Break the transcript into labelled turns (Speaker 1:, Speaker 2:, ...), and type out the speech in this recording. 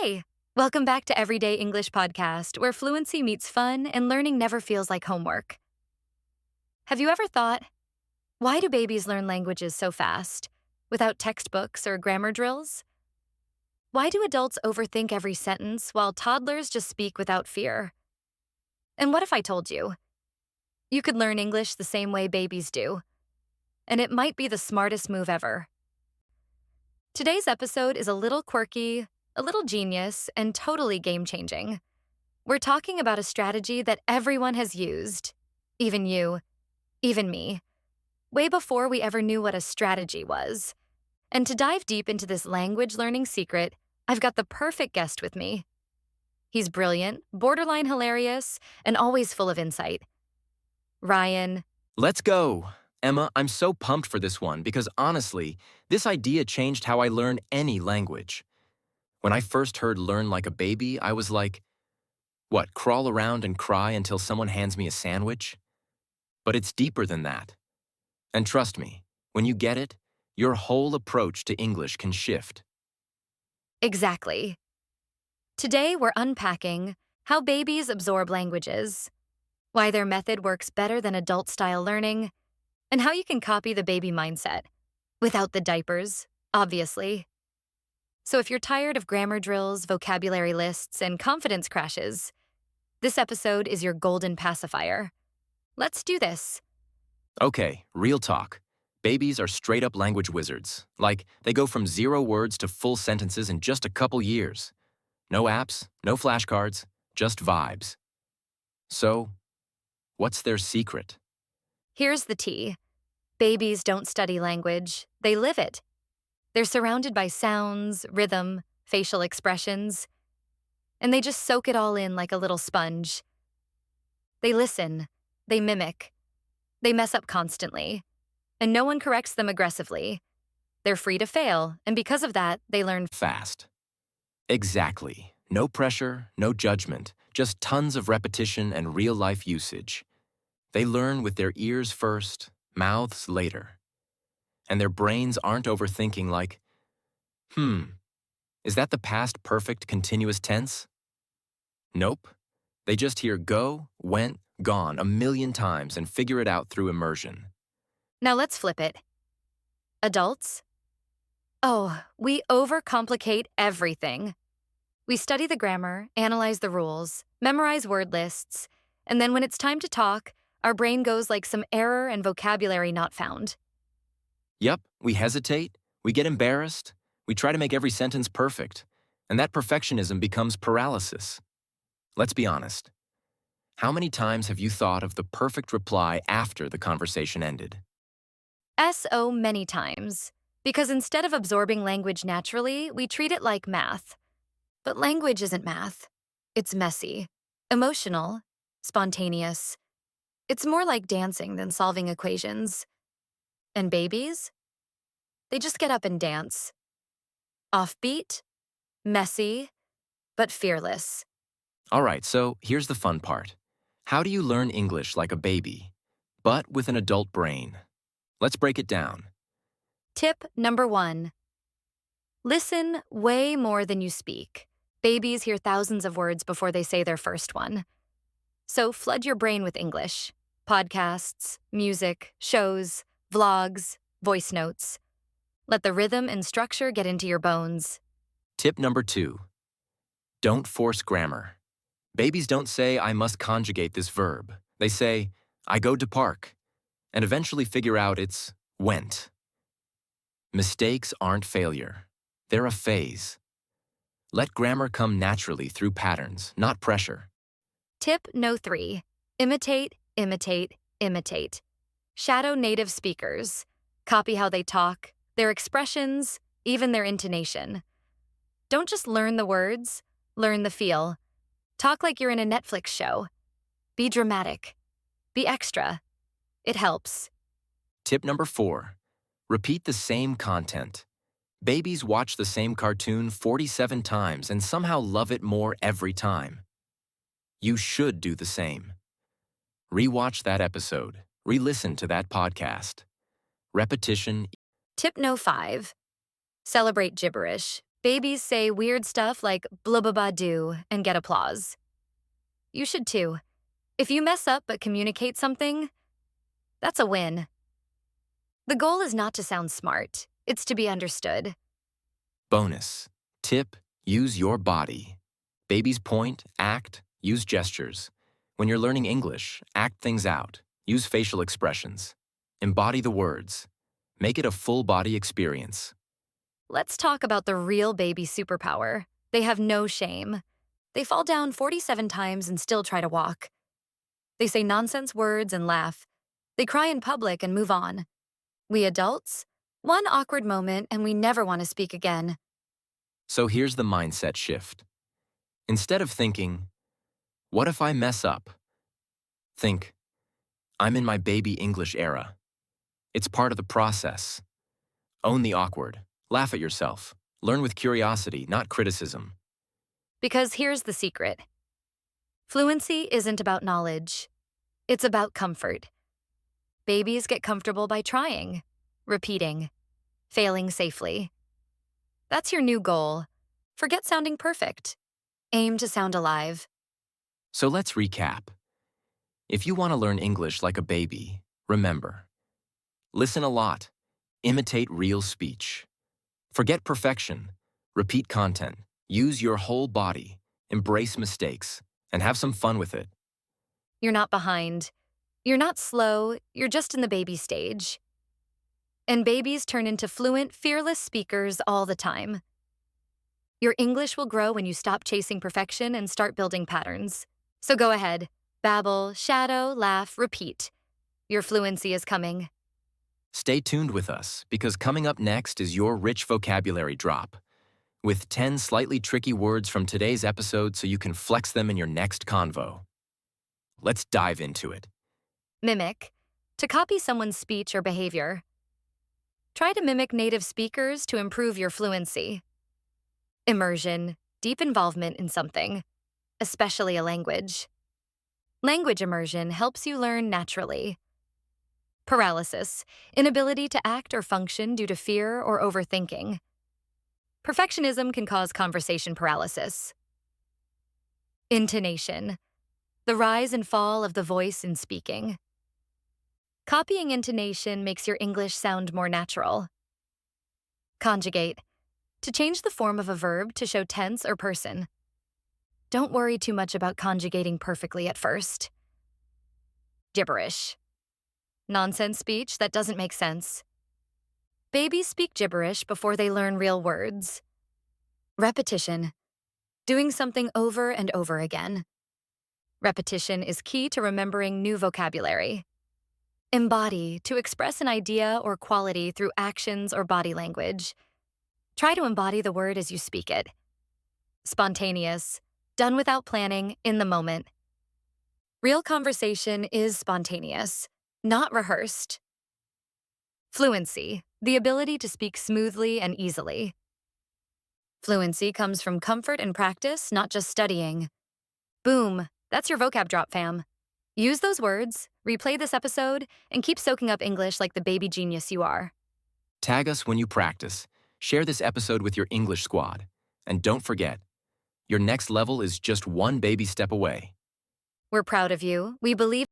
Speaker 1: Hey, welcome back to Everyday English Podcast, where fluency meets fun and learning never feels like homework. Have you ever thought, why do babies learn languages so fast, without textbooks or grammar drills? Why do adults overthink every sentence while toddlers just speak without fear? And what if I told you, you could learn English the same way babies do, and it might be the smartest move ever? Today's episode is a little quirky, a little genius, and totally game-changing. We're talking about a strategy that everyone has used, even you, even me, way before we ever knew what a strategy was. And to dive deep into this language learning secret, I've got the perfect guest with me. He's brilliant, borderline hilarious, and always full of insight. Ryan.
Speaker 2: Let's go! Emma, I'm so pumped for this one because honestly, this idea changed how I learn any language. When I first heard learn like a baby, I was like, what, crawl around and cry until someone hands me a sandwich? But it's deeper than that. And trust me, when you get it, your whole approach to English can shift.
Speaker 1: Exactly. Today, we're unpacking how babies absorb languages, why their method works better than adult-style learning, and how you can copy the baby mindset, without the diapers, obviously. So if you're tired of grammar drills, vocabulary lists, and confidence crashes, this episode is your golden pacifier. Let's do this.
Speaker 2: Okay, real talk. Babies are straight-up language wizards. Like, they go from 0 words to full sentences in just a couple years. No apps, no flashcards, just vibes. So, what's their secret?
Speaker 1: Here's the tea. Babies don't study language, they live it. They're surrounded by sounds, rhythm, facial expressions, and they just soak it all in like a little sponge. They listen, they mimic, they mess up constantly, and no one corrects them aggressively. They're free to fail, and because of that, they learn
Speaker 2: Fast. Exactly. No pressure, no judgment, just tons of repetition and real-life usage. They learn with their ears first, mouths later. And their brains aren't overthinking like, is that the past perfect continuous tense? Nope. They just hear go, went, gone a million times and figure it out through immersion.
Speaker 1: Now let's flip it. Adults? Oh, we overcomplicate everything. We study the grammar, analyze the rules, memorize word lists, and then when it's time to talk, our brain goes like some error and vocabulary not found.
Speaker 2: Yep, we hesitate, we get embarrassed, we try to make every sentence perfect, and that perfectionism becomes paralysis. Let's be honest. How many times have you thought of the perfect reply after the conversation ended?
Speaker 1: So many times. Because instead of absorbing language naturally, we treat it like math. But language isn't math. It's messy, emotional, spontaneous. It's more like dancing than solving equations. And babies? They just get up and dance. Offbeat, messy, but fearless.
Speaker 2: All right, so here's the fun part. How do you learn English like a baby, but with an adult brain? Let's break it down.
Speaker 1: Tip number 1. Listen way more than you speak. Babies hear thousands of words before they say their first one. So flood your brain with English. Podcasts, music, shows, vlogs, voice notes. Let the rhythm and structure get into your bones.
Speaker 2: Tip number 2. Don't force grammar. Babies don't say, I must conjugate this verb. They say, I go to park, and eventually figure out it's went. Mistakes aren't failure. They're a phase. Let grammar come naturally through patterns, not pressure.
Speaker 1: Tip no 3. Imitate, imitate, imitate. Shadow native speakers. Copy how they talk, their expressions, even their intonation. Don't just learn the words, learn the feel. Talk like you're in a Netflix show. Be dramatic. Be extra. It helps.
Speaker 2: Tip number 4. Repeat the same content. Babies watch the same cartoon 47 times and somehow love it more every time. You should do the same. Rewatch that episode. Re-listen to that podcast. Repetition.
Speaker 1: Tip no 5. Celebrate gibberish. Babies say weird stuff like blubba-ba-doo and get applause. You should too. If you mess up but communicate something, that's a win. The goal is not to sound smart, it's to be understood.
Speaker 2: Bonus. Tip, use your body. Babies point, act, use gestures. When you're learning English, act things out. Use facial expressions. Embody the words. Make it a full-body experience.
Speaker 1: Let's talk about the real baby superpower. They have no shame. They fall down 47 times and still try to walk. They say nonsense words and laugh. They cry in public and move on. We adults, one awkward moment and we never want to speak again.
Speaker 2: So here's the mindset shift. Instead of thinking, what if I mess up? Think, I'm in my baby English era. It's part of the process. Own the awkward. Laugh at yourself. Learn with curiosity, not criticism.
Speaker 1: Because here's the secret. Fluency isn't about knowledge. It's about comfort. Babies get comfortable by trying, repeating, failing safely. That's your new goal. Forget sounding perfect. Aim to sound alive.
Speaker 2: So let's recap. If you want to learn English like a baby, remember, listen a lot. Imitate real speech. Forget perfection. Repeat content. Use your whole body. Embrace mistakes. And have some fun with it.
Speaker 1: You're not behind. You're not slow. You're just in the baby stage. And babies turn into fluent, fearless speakers all the time. Your English will grow when you stop chasing perfection and start building patterns. So go ahead. Babble, shadow, laugh, repeat. Your fluency is coming.
Speaker 2: Stay tuned with us, because coming up next is your rich vocabulary drop, with 10 slightly tricky words from today's episode so you can flex them in your next convo. Let's dive into it.
Speaker 1: Mimic. To copy someone's speech or behavior. Try to mimic native speakers to improve your fluency. Immersion. Deep involvement in something, especially a language. Language immersion helps you learn naturally. Paralysis. Inability to act or function due to fear or overthinking. Perfectionism can cause conversation paralysis. Intonation. The rise and fall of the voice in speaking. Copying intonation makes your English sound more natural. Conjugate. To change the form of a verb to show tense or person. Don't worry too much about conjugating perfectly at first. Gibberish. Nonsense speech that doesn't make sense. Babies speak gibberish before they learn real words. Repetition. Doing something over and over again. Repetition is key to remembering new vocabulary. Embody. To express an idea or quality through actions or body language. Try to embody the word as you speak it. Spontaneous. Done without planning, in the moment. Real conversation is spontaneous, not rehearsed. Fluency. The ability to speak smoothly and easily. Fluency comes from comfort and practice, not just studying. Boom, that's your vocab drop, fam. Use those words, replay this episode, and keep soaking up English like the baby genius you are.
Speaker 2: Tag us when you practice. Share this episode with your English squad. And don't forget, your next level is just one baby step away.
Speaker 1: We're proud of you. We believe